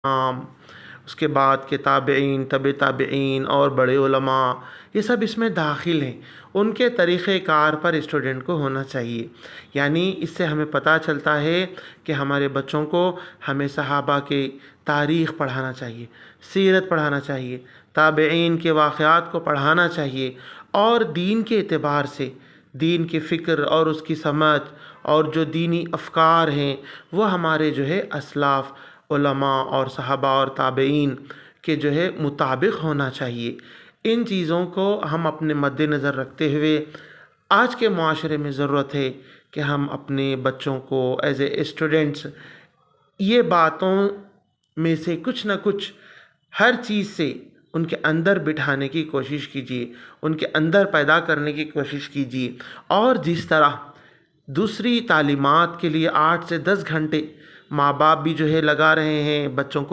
امام، اس کے بعد کے تابعین، تابعین اور بڑے علماء، یہ سب اس میں داخل ہیں۔ ان کے طریقہ کار پر اسٹوڈنٹ کو ہونا چاہیے۔ یعنی اس سے ہمیں پتہ چلتا ہے کہ ہمارے بچوں کو ہمیں صحابہ کے تاریخ پڑھانا چاہیے، سیرت پڑھانا چاہیے، تابعین کے واقعات کو پڑھانا چاہیے، اور دین کے اعتبار سے دین کی فکر اور اس کی سمجھ اور جو دینی افکار ہیں وہ ہمارے جو ہے اسلاف علماء اور صحابہ اور تابعین کے جو ہے مطابق ہونا چاہیے۔ ان چیزوں کو ہم اپنے مد نظر رکھتے ہوئے آج کے معاشرے میں ضرورت ہے کہ ہم اپنے بچوں کو ایز اے اسٹوڈنٹس یہ باتوں میں سے کچھ نہ کچھ ہر چیز سے ان کے اندر بٹھانے کی کوشش کیجیے، ان کے اندر پیدا کرنے کی کوشش کیجیے۔ اور جس طرح دوسری تعلیمات کے لیے 8 سے 10 گھنٹے ماں باپ بھی جو ہے لگا رہے ہیں، بچوں کو